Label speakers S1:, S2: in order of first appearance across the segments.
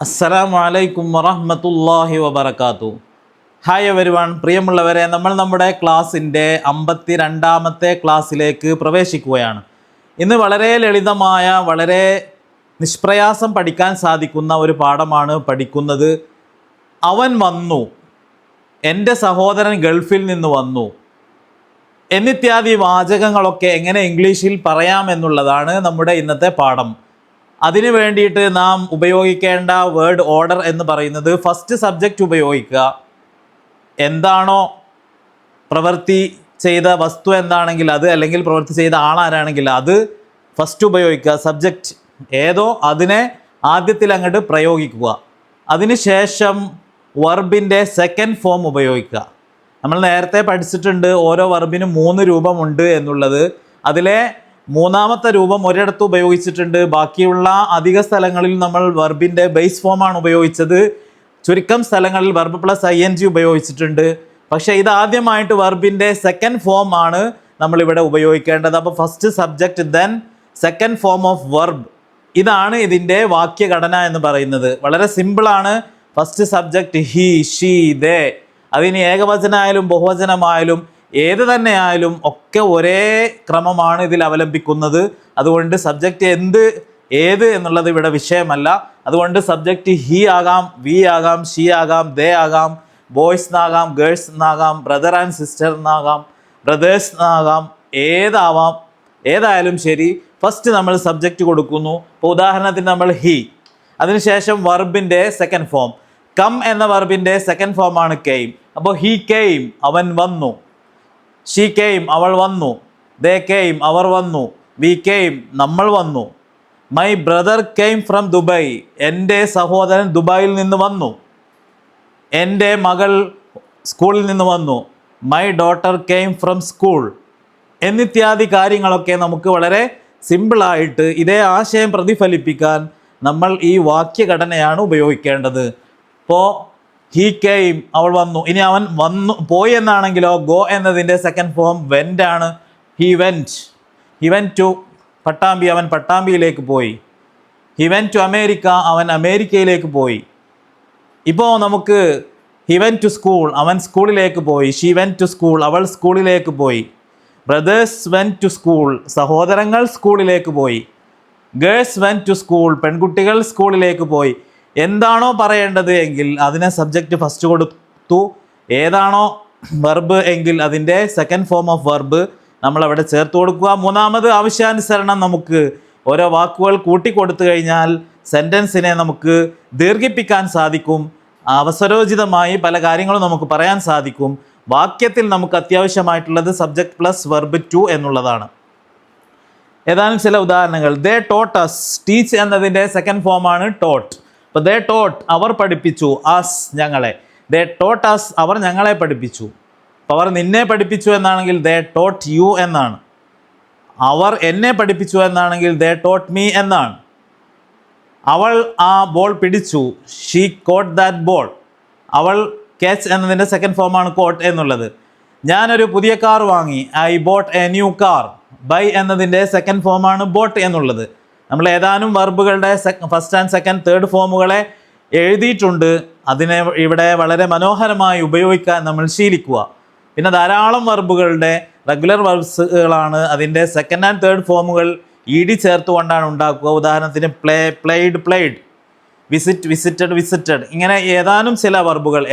S1: അസ്സലാമു അലൈക്കും വറഹ്മത്തുള്ളാഹി വബറകാതുഹു. ഹായ് എവരിവൺ, പ്രിയമുള്ളവരെ, നമ്മൾ നമ്മുടെ ക്ലാസ്സിൻ്റെ 52ാമത്തെ ക്ലാസ്സിലേക്ക് പ്രവേശിക്കുകയാണ്. ഇന്ന് വളരെ ലളിതമായ, വളരെ നിഷ്പ്രയാസം പഠിക്കാൻ സാധിക്കുന്ന ഒരു പാഠമാണ് പഠിക്കുന്നത്. അവൻ വന്നു, എൻ്റെ സഹോദരൻ ഗൾഫിൽ നിന്ന് വന്നു എന്നിത്യാദി വാചകങ്ങളൊക്കെ എങ്ങനെ ഇംഗ്ലീഷിൽ പറയാമെന്നുള്ളതാണ് നമ്മുടെ ഇന്നത്തെ പാഠം. അതിനു വേണ്ടിയിട്ട് നാം ഉപയോഗിക്കേണ്ട വേർഡ് ഓർഡർ എന്ന് പറയുന്നത് ഫസ്റ്റ് സബ്ജക്റ്റ് ഉപയോഗിക്കുക. എന്താണോ പ്രവൃത്തി ചെയ്ത വസ്തു എന്താണെങ്കിൽ അത്, അല്ലെങ്കിൽ പ്രവൃത്തി ചെയ്ത ആളാരാണെങ്കിൽ അത് ഫസ്റ്റ് ഉപയോഗിക്കുക. സബ്ജക്റ്റ് ഏതോ അതിനെ ആദ്യത്തിൽ അങ്ങോട്ട് പ്രയോഗിക്കുക. അതിനുശേഷം വെർബിൻ്റെ സെക്കൻഡ് ഫോം ഉപയോഗിക്കുക. നമ്മൾ നേരത്തെ പഠിച്ചിട്ടുണ്ട് ഓരോ വെർബിനും 3 രൂപമുണ്ട് എന്നുള്ളത്. അതിലെ മൂന്നാമത്തെ രൂപം ഒരിടത്ത് ഉപയോഗിച്ചിട്ടുണ്ട്. ബാക്കിയുള്ള അധിക സ്ഥലങ്ങളിൽ നമ്മൾ വെർബിൻ്റെ ബേസ് ഫോമാണ് ഉപയോഗിച്ചത്. ചുരുക്കം സ്ഥലങ്ങളിൽ വെർബ് പ്ലസ് ing ഉപയോഗിച്ചിട്ടുണ്ട്. പക്ഷേ ഇതാദ്യമായിട്ട് വെർബിൻ്റെ സെക്കൻഡ് ഫോം ആണ് നമ്മളിവിടെ ഉപയോഗിക്കേണ്ടത്. അപ്പോൾ first subject then second form of verb, ഇതാണ് ഇതിൻ്റെ വാക്യഘടന എന്ന് പറയുന്നത്. വളരെ സിമ്പിളാണ്. ഫസ്റ്റ് സബ്ജക്റ്റ് ഹി, ഷീ, ദേ. അതിന് ഏകവചനമായാലും ബഹുവചനമായാലും ഏത് തന്നെയായാലും ഒക്കെ ഒരേ ക്രമമാണ് ഇതിൽ അവലംബിക്കുന്നത്. അതുകൊണ്ട് സബ്ജക്റ്റ് ഏത് എന്നുള്ളത് ഇവിടെ വിഷയമല്ല. അതുകൊണ്ട് സബ്ജക്റ്റ് ഹി ആകാം, വി ആകാം, ഷീ ആകാം, ദേ ആകാം, ബോയ്സ് എന്നാകാം, ഗേൾസ് എന്നാകാം, ബ്രദർ ആൻഡ് സിസ്റ്റർ എന്നാകാം, ബ്രദേഴ്സ് എന്നാകാം, ഏതായാലും ശരി. ഫസ്റ്റ് നമ്മൾ സബ്ജക്റ്റ് കൊടുക്കുന്നു. ഇപ്പോൾ ഉദാഹരണത്തിന് നമ്മൾ ഹി, അതിനുശേഷം വെർബിൻ്റെ സെക്കൻഡ് ഫോം കം എന്ന വെർബിൻ്റെ സെക്കൻഡ് ഫോമാണ് കെയിം. അപ്പോൾ ഹി കെയിം, അവൻ വന്നു. ഷീ കെയിം, അവൾ വന്നു. ദേ കെയിം, അവർ വന്നു. വി കെയിം, നമ്മൾ വന്നു. My brother came from Dubai, എൻ്റെ സഹോദരൻ ദുബായിൽ നിന്ന് വന്നു. എൻ്റെ മകൾ സ്കൂളിൽ നിന്ന് വന്നു. My daughter came from school എന്നിത്യാദി കാര്യങ്ങളൊക്കെ നമുക്ക് വളരെ സിമ്പിളായിട്ട് ഇതേ ആശയം പ്രതിഫലിപ്പിക്കാൻ നമ്മൾ ഈ വാക്യഘടനയാണ് ഉപയോഗിക്കേണ്ടത്. ഇപ്പോൾ ഹീ കെയിം, അവൾ വന്നു. ഇനി അവൻ പോയി എന്നാണെങ്കിലോ ഗോ എന്നതിൻ്റെ സെക്കൻഡ് ഫോം വെൻ്റ് ആണ്. ഹി വെൻറ്റ് ടു പട്ടാമ്പി, അവൻ പട്ടാമ്പിയിലേക്ക് പോയി. ഹി വെൻറ്റ് ടു അമേരിക്ക, അവൻ അമേരിക്കയിലേക്ക് പോയി. ഇപ്പോൾ നമുക്ക് ഹി വെൻറ്റ് ടു സ്കൂൾ, അവൻ സ്കൂളിലേക്ക് പോയി. ഷീ വെൻറ്റ് ടു സ്കൂൾ, അവൾ സ്കൂളിലേക്ക് പോയി. ബ്രദേഴ്സ് വെൻറ്റ് ടു സ്കൂൾ, സഹോദരങ്ങൾ സ്കൂളിലേക്ക് പോയി. ഗേൾസ് വെൻറ്റ് ടു സ്കൂൾ, പെൺകുട്ടികൾ സ്കൂളിലേക്ക് പോയി. എന്താണോ പറയേണ്ടത് എങ്കിൽ അതിനെ സബ്ജക്റ്റ് ഫസ്റ്റ് കൊടുത്തു. ഏതാണോ വെർബ് എങ്കിൽ അതിൻ്റെ സെക്കൻഡ് ഫോം ഓഫ് വെർബ് നമ്മളവിടെ ചേർത്ത് കൊടുക്കുക. മൂന്നാമത് ആവശ്യാനുസരണം നമുക്ക് ഓരോ വാക്കുകൾ കൂട്ടിക്കൊടുത്തു കഴിഞ്ഞാൽ സെൻറ്റൻസിനെ നമുക്ക് ദീർഘിപ്പിക്കാൻ സാധിക്കും. അവസരോചിതമായി പല കാര്യങ്ങളും നമുക്ക് പറയാൻ സാധിക്കും. വാക്യത്തിൽ നമുക്ക് അത്യാവശ്യമായിട്ടുള്ളത് സബ്ജക്റ്റ് പ്ലസ് വെർബ് ടു എന്നുള്ളതാണ്. ഏതാനും ചില ഉദാഹരണങ്ങൾ. ദേ ടോട്ട് അസ്, ടീച്ച് എന്നതിൻ്റെ സെക്കൻഡ് ഫോമാണ് ടോട്ട്. അപ്പോൾ ദേ ടോട്ട്, അവർ പഠിപ്പിച്ചു. അസ്, ഞങ്ങളെ. ദേ ടോട്ട് അസ്, അവർ ഞങ്ങളെ പഠിപ്പിച്ചു. അപ്പോൾ അവർ നിന്നെ പഠിപ്പിച്ചു എന്നാണെങ്കിൽ ദേ ടോട്ട് യു എന്നാണ്. അവർ എന്നെ പഠിപ്പിച്ചു എന്നാണെങ്കിൽ ദേ ടോട്ട് മീ എന്നാണ്. അവൾ ആ ബോൾ പിടിച്ചു. She caught that ball. അവൾ ക്യാച്ച് എന്നതിൻ്റെ സെക്കൻഡ് ഫോമാണ് കോട്ട് എന്നുള്ളത്. ഞാനൊരു പുതിയ കാർ വാങ്ങി. I bought a new car. Buy എന്നതിൻ്റെ സെക്കൻഡ് ഫോമാണ് ബോട്ട് എന്നുള്ളത്. നമ്മൾ ഏതാനും വെർബുകളുടെ ഫസ്റ്റ് ആൻഡ് സെക്കൻഡ് തേർഡ് ഫോമുകളെ എഴുതിയിട്ടുണ്ട്. അതിനെ ഇവിടെ വളരെ മനോഹരമായി ഉപയോഗിക്കാൻ നമ്മൾ ശീലിക്കുക. പിന്നെ ധാരാളം വെർബുകളുടെ റെഗുലർ വെർബ്സുകളാണ് അതിൻ്റെ സെക്കൻഡ് ആൻഡ് തേർഡ് ഫോമുകൾ ചേർത്തുകൊണ്ടാണ് ഉണ്ടാക്കുക. ഉദാഹരണത്തിന് പ്ലേഡ്, വിസിറ്റഡ്. ഇങ്ങനെ ഏതാനും ചില വെർബുകൾ,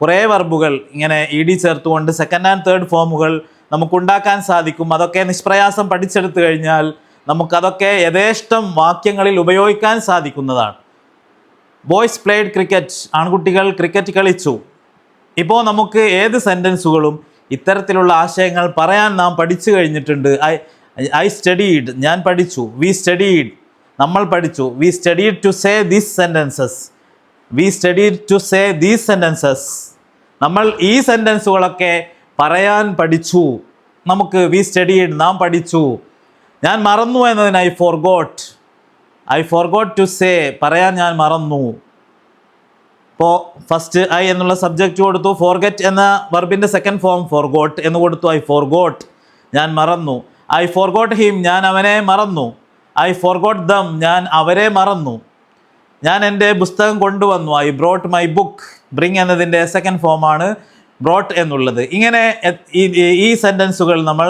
S1: കുറേ വെർബുകൾ ഇങ്ങനെ ചേർത്തുകൊണ്ട് സെക്കൻഡ് ആൻഡ് തേർഡ് ഫോമുകൾ നമുക്കുണ്ടാക്കാൻ സാധിക്കും. അതൊക്കെ നിഷ്പ്രയാസം പഠിച്ചെടുത്തു കഴിഞ്ഞാൽ നമുക്കതൊക്കെ യഥേഷ്ടം വാക്യങ്ങളിൽ ഉപയോഗിക്കാൻ സാധിക്കുന്നതാണ്. ബോയ്സ് പ്ലേഡ് ക്രിക്കറ്റ്, ആൺകുട്ടികൾ ക്രിക്കറ്റ് കളിച്ചു. ഇപ്പോൾ നമുക്ക് ഏത് സെൻറ്റൻസുകളും ഇത്തരത്തിലുള്ള ആശയങ്ങൾ പറയാൻ നാം പഠിച്ചു കഴിഞ്ഞിട്ടുണ്ട്. ഐ സ്റ്റഡീഡ്, ഞാൻ പഠിച്ചു. വി സ്റ്റഡീഡ്, നമ്മൾ പഠിച്ചു. We studied to say these sentences, നമ്മൾ ഈ സെൻറ്റൻസുകളൊക്കെ പറയാൻ പഠിച്ചു. നമുക്ക് വി സ്റ്റഡീഡ്, നാം പഠിച്ചു. ഞാൻ മറന്നു എന്നതിന് ഐ ഫോർഗോട്ട് ടു സേ, പറയാൻ ഞാൻ മറന്നു. ഇപ്പോൾ ഫസ്റ്റ് ഐ എന്നുള്ള സബ്ജക്റ്റ് കൊടുത്തു. ഫോർഗെറ്റ് എന്ന വെർബിൻ്റെ സെക്കൻഡ് ഫോം ഫോർഗോട്ട് എന്ന് കൊടുത്തു. ഐ ഫോർഗോട്ട്, ഞാൻ മറന്നു. ഐ ഫോർഗോട്ട് ഹിം, ഞാൻ അവനെ മറന്നു. ഐ ഫോർഗോട്ട് ദം, ഞാൻ അവരെ മറന്നു. ഞാൻ എൻ്റെ പുസ്തകം കൊണ്ടുവന്നു. I brought my book. Bring എന്നതിൻ്റെ സെക്കൻഡ് ഫോമാണ് ബ്രോട്ട് എന്നുള്ളത്. ഇങ്ങനെ ഈ സെൻറ്റൻസുകൾ നമ്മൾ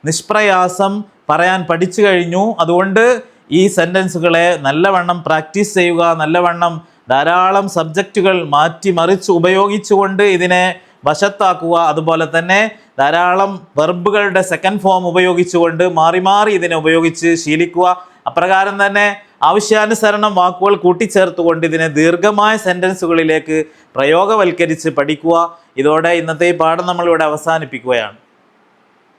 S1: നിഷ്പ്രയാസം പറയാൻ പഠിച്ചു കഴിഞ്ഞു. അതുകൊണ്ട് ഈ സെൻറ്റൻസുകളെ നല്ലവണ്ണം പ്രാക്ടീസ് ചെയ്യുക, നല്ലവണ്ണം ധാരാളം സബ്ജക്റ്റുകൾ മാറ്റി മറിച്ച് ഉപയോഗിച്ചുകൊണ്ട് ഇതിനെ വശത്താക്കുക. അതുപോലെ തന്നെ ധാരാളം വെർബുകളുടെ സെക്കൻഡ് ഫോം ഉപയോഗിച്ചുകൊണ്ട് മാറി മാറി ഇതിനെ ഉപയോഗിച്ച് ശീലിക്കുക. അപ്രകാരം തന്നെ ആവശ്യാനുസരണം വാക്കുകൾ കൂട്ടിച്ചേർത്തുകൊണ്ട് ഇതിനെ ദീർഘമായ സെൻറ്റൻസുകളിലേക്ക് പ്രയോഗവൽക്കരിച്ച് പഠിക്കുക. ഇതോടെ ഇന്നത്തെ ഈ പാഠം നമ്മളിവിടെ അവസാനിപ്പിക്കുകയാണ്.